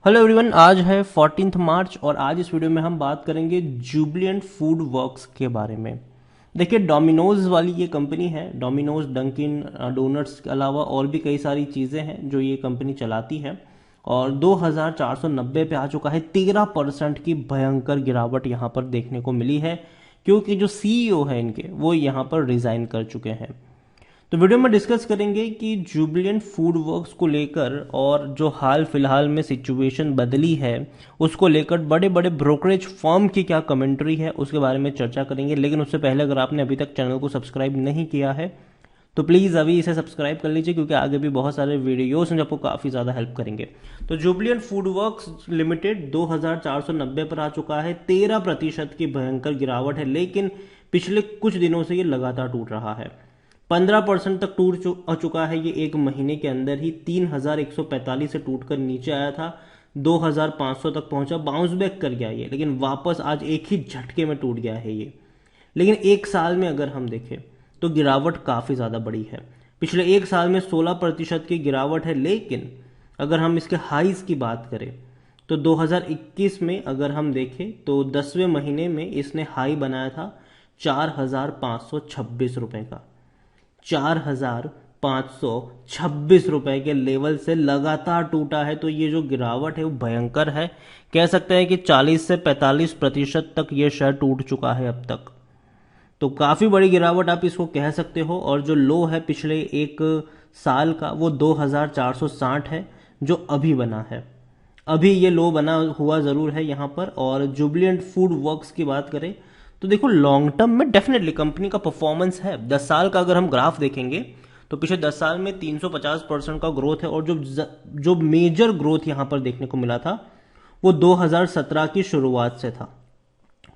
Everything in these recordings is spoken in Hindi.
हेलो एवरीवन, आज है 14 मार्च और आज इस वीडियो में हम बात करेंगे जुबिलिएंट फूड वर्क्स के बारे में। देखिए, डोमिनोज वाली ये कंपनी है। डोमिनोज, डंकिन डोनट्स के अलावा और भी कई सारी चीज़ें हैं जो ये कंपनी चलाती है और 2490 पे आ चुका है। 13% की भयंकर गिरावट यहाँ पर देखने को मिली है क्योंकि जो सीईओ है इनके वो यहाँ पर रिजाइन कर चुके हैं। तो वीडियो में डिस्कस करेंगे कि जुबिलिएंट फूड वर्क्स को लेकर और जो हाल फिलहाल में सिचुएशन बदली है उसको लेकर बड़े बड़े ब्रोकरेज फर्म की क्या कमेंट्री है उसके बारे में चर्चा करेंगे। लेकिन उससे पहले अगर आपने अभी तक चैनल को सब्सक्राइब नहीं किया है तो प्लीज़ अभी इसे सब्सक्राइब कर लीजिए क्योंकि आगे भी बहुत सारे वीडियोस हैं जो आपको काफ़ी ज़्यादा हेल्प करेंगे। तो जुबिलिएंट फूड वर्क्स लिमिटेड 2490 पर आ चुका है। 13% की भयंकर गिरावट है, लेकिन पिछले कुछ दिनों से ये लगातार टूट रहा है। 15% तक टूट चुका है ये एक महीने के अंदर ही। 3145 से टूटकर नीचे आया था, 2500 तक पहुंचा, बाउंस बैक कर गया ये, लेकिन वापस आज एक ही झटके में टूट गया है ये। लेकिन एक साल में अगर हम देखें तो गिरावट काफ़ी ज़्यादा बड़ी है। पिछले एक साल में 16% की गिरावट है, लेकिन अगर हम इसके हाईज की बात करें तो 2021 में अगर हम देखें तो 10वें महीने में इसने हाई बनाया था 4526 रुपए का। 4526 रुपए के लेवल से लगातार टूटा है। तो ये जो गिरावट है वो भयंकर है। कह सकते हैं कि 40 से 45% तक ये शेयर टूट चुका है अब तक। तो काफ़ी बड़ी गिरावट आप इसको कह सकते हो। और जो लो है पिछले एक साल का वो 2460 है जो अभी बना है। अभी ये लो बना हुआ ज़रूर है यहाँ पर। और जुबिलिएंट फूड वर्क्स की बात करें तो देखो, लॉन्ग टर्म में डेफिनेटली कंपनी का परफॉर्मेंस है। 10 साल का अगर हम ग्राफ देखेंगे तो पिछले 10 साल में 350% का ग्रोथ है। और जो मेजर ग्रोथ यहाँ पर देखने को मिला था वो 2017 की शुरुआत से था।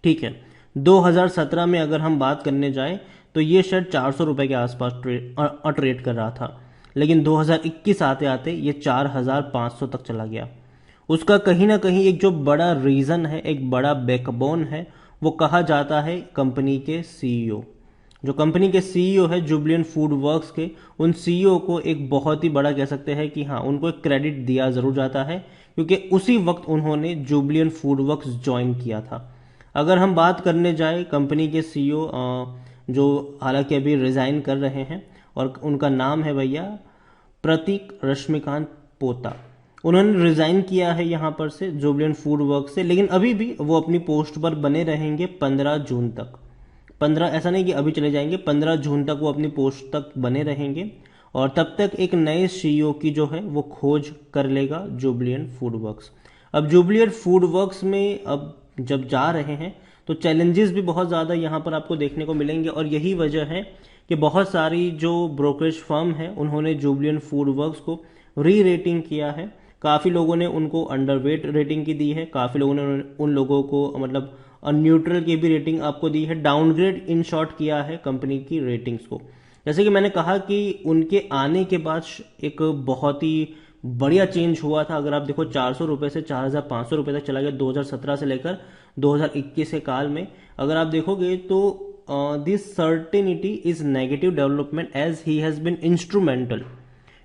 ठीक है, 2017 में अगर हम बात करने जाएं तो ये शेयर 400 रुपए के आसपास ट्रेड कर रहा था, लेकिन 2021 आते आते ये 4500 तक चला गया। उसका कहीं ना कहीं एक जो बड़ा रीजन है, एक बड़ा बैकबोन है, वो कहा जाता है कंपनी के सीईओ। जो कंपनी के सीईओ है जुबिलिएंट फूड वर्क्स के, उन सीईओ को एक बहुत ही बड़ा कह सकते हैं कि हाँ, उनको एक क्रेडिट दिया जरूर जाता है क्योंकि उसी वक्त उन्होंने जुबिलिएंट फूड वर्क्स ज्वाइन किया था। अगर हम बात करने जाए कंपनी के सीईओ जो हालांकि अभी रिजाइन कर रहे हैं, और उनका नाम है भैया प्रतीक रश्मिकांत पोता। उन्होंने रिजाइन किया है यहाँ पर से जुबिलिएंट फूड वर्क से, लेकिन अभी भी वो अपनी पोस्ट पर बने रहेंगे 15 जून तक। 15, ऐसा नहीं कि अभी चले जाएंगे, 15 जून तक वो अपनी पोस्ट तक बने रहेंगे। और तब तक एक नए सीईओ की जो है वो खोज कर लेगा जुबिलिएंट फूड वर्क्स। अब जुबिलिएंट फूड वर्क्स में अब जब जा रहे हैं तो चैलेंजेस भी बहुत ज़्यादा यहाँ पर आपको देखने को मिलेंगे। और यही वजह है कि बहुत सारी जो ब्रोकरेज फर्म है उन्होंने जुबिलिएंट फूड वर्क्स को री रेटिंग किया है। काफ़ी लोगों ने उनको अंडरवेट रेटिंग की दी है, काफ़ी लोगों ने उन लोगों को मतलब न्यूट्रल की भी रेटिंग आपको दी है। डाउनग्रेड इन शॉर्ट किया है कंपनी की रेटिंग्स को। जैसे कि मैंने कहा कि उनके आने के बाद एक बहुत ही बढ़िया चेंज हुआ था। अगर आप देखो 400 रुपए से 4500 रुपए तक चला गया 2017 से लेकर 2021 के काल में। अगर आप देखोगे तो this certainty is negative development as he has been instrumental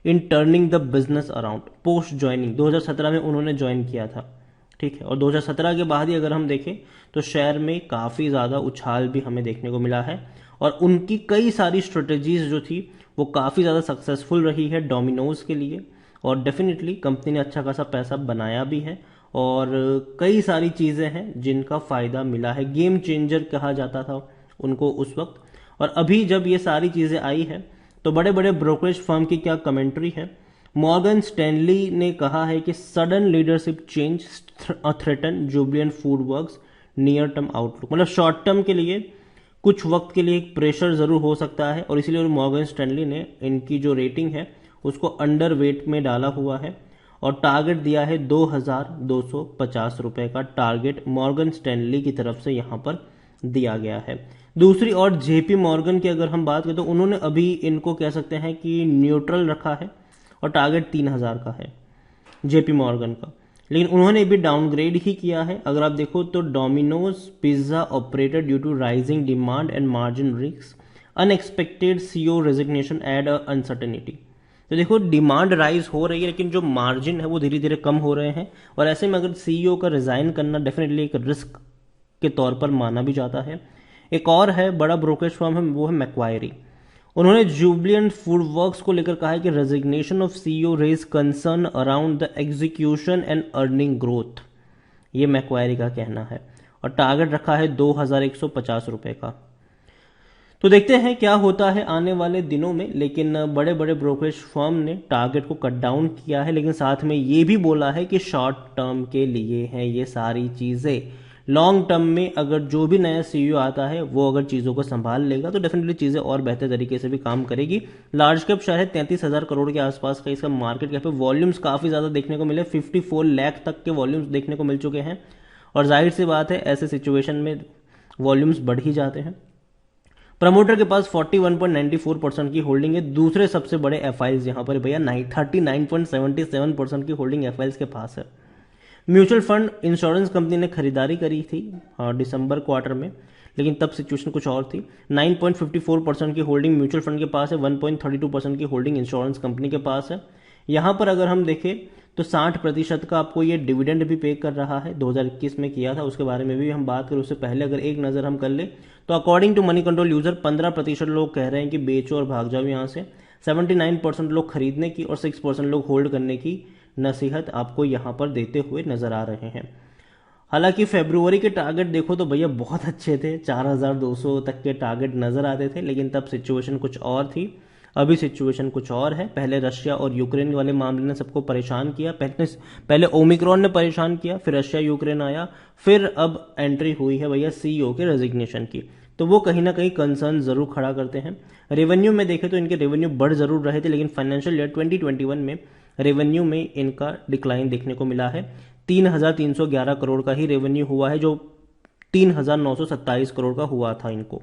in turning the business around post joining. 2017 में उन्होंने ज्वाइन किया था, ठीक है। और 2017 के बाद ही अगर हम देखें तो शेयर में काफ़ी ज़्यादा उछाल भी हमें देखने को मिला है। और उनकी कई सारी स्ट्रेटजीज जो थी वो काफ़ी ज़्यादा सक्सेसफुल रही है डोमिनोज के लिए। और डेफिनेटली कंपनी ने अच्छा खासा पैसा बनाया भी है और कई सारी चीज़ें हैं जिनका फ़ायदा मिला है। गेम चेंजर कहा जाता था उनको उस वक्त। और अभी जब ये सारी चीज़ें आई है तो बड़े बड़े ब्रोकरेज फर्म की क्या कमेंट्री है। मॉर्गन स्टैनली ने कहा है कि sudden leadership change threaten Jubilant Food Works near term outlook. मतलब शॉर्ट टर्म के लिए कुछ वक्त के लिए एक प्रेशर जरूर हो सकता है और इसीलिए मॉर्गन स्टैनली ने इनकी जो रेटिंग है उसको अंडर वेट में डाला हुआ है और टारगेट दिया है 2250 रुपए का टारगेट मॉर्गन स्टैनली की तरफ से यहां पर दिया गया है। दूसरी ओर जेपी मॉर्गन की अगर हम बात करें तो उन्होंने अभी इनको कह सकते हैं कि न्यूट्रल रखा है और टारगेट 3000 का है जेपी मॉर्गन का, लेकिन उन्होंने भी डाउनग्रेड ही किया है। अगर आप देखो तो Domino's pizza operator due to rising demand and margin risk, unexpected CEO resignation add uncertainty. तो देखो डिमांड राइज हो रही है, लेकिन जो मार्जिन है वो धीरे धीरे कम हो रहे हैं, और ऐसे में अगर सीईओ का रिजाइन करना डेफिनेटली एक रिस्क के तौर पर माना भी जाता है। एक और है बड़ा ब्रोकरेज फर्म है, वो है मैक्वायरी। उन्होंने जुबिलेंट फूड वर्क्स को लेकर कहा है कि resignation of CEO raise concern around the execution and earning growth, ये मैक्वायरी का कहना है, और टारगेट रखा है 2150 रुपए का। तो देखते हैं क्या होता है आने वाले दिनों में, लेकिन बड़े बड़े ब्रोकरेज फर्म ने टारगेट को कट डाउन किया है, लेकिन साथ में ये भी बोला है कि शॉर्ट टर्म के लिए हैं ये सारी चीजें। लॉन्ग टर्म में अगर जो भी नया सीईओ आता है वो अगर चीज़ों को संभाल लेगा तो डेफिनेटली चीज़ें और बेहतर तरीके से भी काम करेगी। लार्ज कैप शेयर है 33,000 करोड़ के आसपास का इसका मार्केट कैप है। वॉल्यूम्स काफ़ी ज़्यादा देखने को मिले, 54 लाख तक के वॉल्यूम्स देखने को मिल चुके हैं, और जाहिर सी बात है ऐसे सिचुएशन में वॉल्यूम्स बढ़ ही जाते हैं। प्रमोटर के पास 41.94% की होल्डिंग है। दूसरे सबसे बड़े एफआईएल्स यहां पर भैया 39.77% की होल्डिंग एफआईएल्स के पास है। म्यूचुअल फंड इंश्योरेंस कंपनी ने खरीदारी करी थी दिसंबर क्वार्टर में, लेकिन तब सिचुएशन कुछ और थी। 9.54% की होल्डिंग म्यूचुअल फंड के पास है, 1.32% की होल्डिंग इंश्योरेंस कंपनी के पास है। यहां पर अगर हम देखें तो 60% का आपको ये डिविडेंड भी पे कर रहा है, 2021 में किया था, उसके बारे में भी हम बात करें उससे पहले अगर एक नज़र हम कर ले तो according to Moneycontrol user 15% लोग कह रहे हैं कि बेचो और भाग जाओ यहाँ से, 79% लोग खरीदने की और 6% लोग होल्ड करने की नसीहत आपको यहाँ पर देते हुए नजर आ रहे हैं। हालांकि फरवरी के टारगेट देखो तो भैया बहुत अच्छे थे, 4200 तक के टारगेट नजर आते थे, लेकिन तब सिचुएशन कुछ और थी, अभी सिचुएशन कुछ और है। पहले रशिया और यूक्रेन वाले मामले ने सबको परेशान किया, पहले ओमिक्रॉन ने परेशान किया, फिर रशिया यूक्रेन आया, फिर अब एंट्री हुई है भैया सीईओ के रेजिग्नेशन की, तो वो कहीं ना कहीं कंसर्न जरूर खड़ा करते हैं। रेवेन्यू में देखें तो इनके रेवेन्यू बढ़ जरूर रहे थे, लेकिन फाइनेंशियल ईयर 2021 में रेवेन्यू में इनका डिक्लाइन देखने को मिला है। 3,311 करोड़ का ही रेवेन्यू हुआ है, जो 3,927 करोड़ का हुआ था इनको।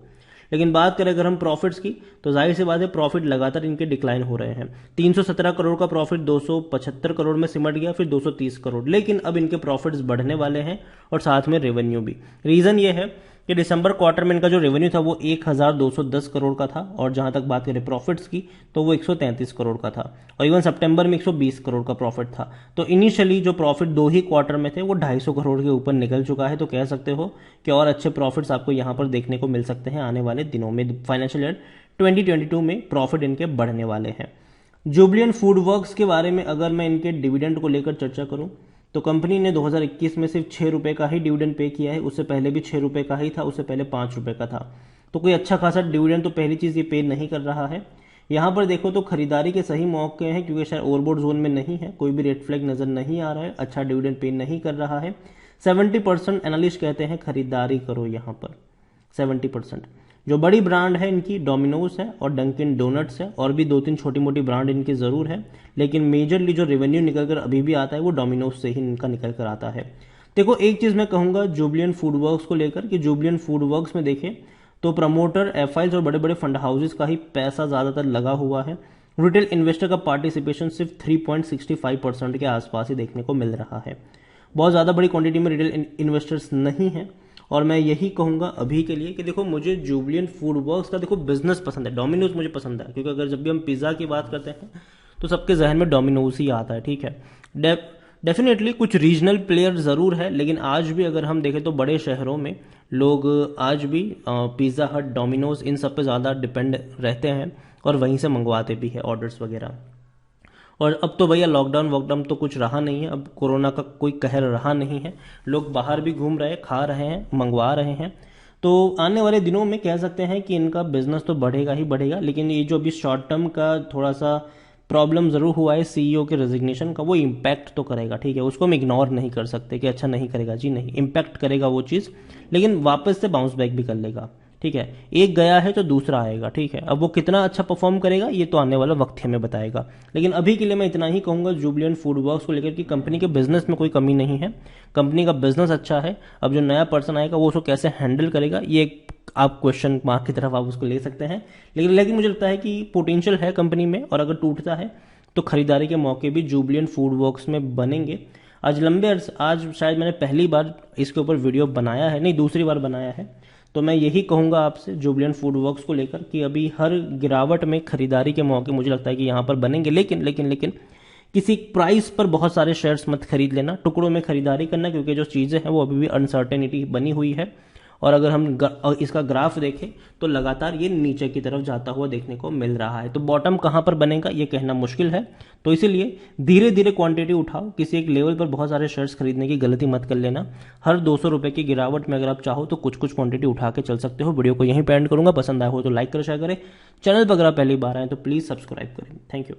लेकिन बात करें अगर हम प्रॉफिट्स की तो जाहिर सी बात है प्रॉफिट लगातार इनके डिक्लाइन हो रहे हैं। 317 करोड़ का प्रॉफिट 275 करोड़ में सिमट गया, फिर 230 करोड़, लेकिन अब इनके प्रॉफिट्स बढ़ने वाले हैं और साथ में रेवेन्यू भी। रीजन ये है कि दिसंबर क्वार्टर में इनका जो रेवेन्यू था वो 1,210 करोड़ का था, और जहां तक बात करें प्रॉफिट्स की तो वो 133 करोड़ का था, और इवन सितंबर में 120 करोड़ का प्रॉफिट था। तो इनिशियली जो प्रॉफिट 2 ही क्वार्टर में थे वो 250 करोड़ के ऊपर निकल चुका है, तो कह सकते हो कि और अच्छे प्रॉफिट्स आपको यहां पर देखने को मिल सकते हैं आने वाले दिनों में। फाइनेंशियल ईयर 2022 में प्रॉफिट इनके बढ़ने वाले हैं। जुबिलेंट फूड वर्क्स के बारे में अगर मैं इनके डिविडेंड को लेकर चर्चा करूं तो कंपनी ने 2021 में सिर्फ 6 रुपए का ही डिविडेंड पे किया है, उससे पहले भी 6 रुपए का ही था, उससे पहले 5 रुपए का था, तो कोई अच्छा खासा डिविडेंड तो पहली चीज ये पे नहीं कर रहा है। यहां पर देखो तो खरीदारी के सही मौके हैं, क्योंकि शायद ओवरबोर्ड जोन में नहीं है, कोई भी रेड फ्लैग नजर नहीं आ रहा है, अच्छा डिविडेंड पे नहीं कर रहा है। 70% एनालिस्ट कहते हैं खरीदारी करो यहां पर, 70%। जो बड़ी ब्रांड है इनकी डोमिनोज है और डंकिन डोनट्स है, और भी 2-3 छोटी मोटी ब्रांड इनकी जरूर है, लेकिन मेजरली जो रेवेन्यू निकल कर अभी भी आता है वो डोमिनोज से ही इनका निकल कर आता है। देखो एक चीज मैं कहूंगा जुबिलेंट फूड वर्क्स को लेकर कि जुबिलेंट फूड वर्क्स में देखें तो प्रमोटर एफआईएल्स और बड़े बड़े फंड हाउसेस का ही पैसा ज्यादातर लगा हुआ है। रिटेल इन्वेस्टर का पार्टिसिपेशन सिर्फ 3.65% के आसपास ही देखने को मिल रहा है। बहुत ज्यादा बड़ी क्वांटिटी में रिटेल इन्वेस्टर्स नहीं है, और मैं यही कहूंगा अभी के लिए कि देखो मुझे जुबिलेंट फूड वर्क्स का देखो बिजनेस पसंद है, डोमिनोज मुझे पसंद है, क्योंकि अगर जब भी हम पिज्जा की बात करते हैं तो सबके जहन में डोमिनोज ही आता है, ठीक है। डेफिनेटली कुछ रीजनल प्लेयर जरूर है, लेकिन आज भी अगर हम देखें तो बड़े शहरों में लोग आज भी पिज्जा हट, डोमिनोज इन सब पे ज़्यादा डिपेंड रहते हैं और वहीं से मंगवाते भी है ऑर्डर्स वगैरह। और अब तो भैया लॉकडाउन वॉकडाउन तो कुछ रहा नहीं है, अब कोरोना का कोई कहर रहा नहीं है, लोग बाहर भी घूम रहे, खा रहे हैं, मंगवा रहे हैं। तो आने वाले दिनों में कह सकते हैं कि इनका बिजनेस तो बढ़ेगा ही बढ़ेगा, लेकिन ये जो अभी शॉर्ट टर्म का थोड़ा सा प्रॉब्लम जरूर हुआ है सीईओ के रेजिग्नेशन का, वो इम्पैक्ट तो करेगा, ठीक है, उसको हम इग्नोर नहीं कर सकते कि अच्छा नहीं करेगा, जी नहीं, इम्पैक्ट करेगा वो चीज़, लेकिन वापस से बाउंस बैक भी कर लेगा, ठीक है। एक गया है तो दूसरा आएगा, ठीक है। अब वो कितना अच्छा परफॉर्म करेगा ये तो आने वाला वक्त हमें बताएगा, लेकिन अभी के लिए मैं इतना ही कहूंगा जुबिलेंट फूड वर्क्स को लेकर कि कंपनी के बिजनेस में कोई कमी नहीं है, कंपनी का बिजनेस अच्छा है। अब जो नया पर्सन आएगा वो उसको कैसे हैंडल करेगा ये आप क्वेश्चन मार्क की तरफ आप उसको ले सकते हैं, लेकिन मुझे लगता है कि पोटेंशियल है कंपनी में, और अगर टूटता है तो खरीदारी के मौके भी जुबिलेंट फूड वर्क्स में बनेंगे। आज शायद मैंने पहली बार इसके ऊपर वीडियो बनाया है, नहीं दूसरी बार बनाया है, तो मैं यही कहूँगा आपसे जुबिलेंट फूड वर्क्स को लेकर कि अभी हर गिरावट में खरीदारी के मौके मुझे लगता है कि यहाँ पर बनेंगे, लेकिन लेकिन लेकिन किसी प्राइस पर बहुत सारे शेयर्स मत खरीद लेना, टुकड़ों में खरीदारी करना, क्योंकि जो चीज़ें हैं वो अभी भी अनसर्टेनिटी बनी हुई है। और अगर हम इसका ग्राफ देखें तो लगातार ये नीचे की तरफ जाता हुआ देखने को मिल रहा है। तो बॉटम कहाँ पर बनेगा ये कहना मुश्किल है। तो इसीलिए धीरे धीरे क्वांटिटी उठाओ, किसी एक लेवल पर बहुत सारे शेयर्स खरीदने की गलती मत कर लेना। हर 200 रुपये की गिरावट में अगर आप चाहो तो कुछ कुछ क्वांटिटी उठा के चल सकते हो। वीडियो को यहीं पे एंड करूंगा। पसंद आया हो तो लाइक करें, शेयर करें। चैनल पर अगर आप पहली बार आए तो प्लीज़ सब्सक्राइब करें। Thank you.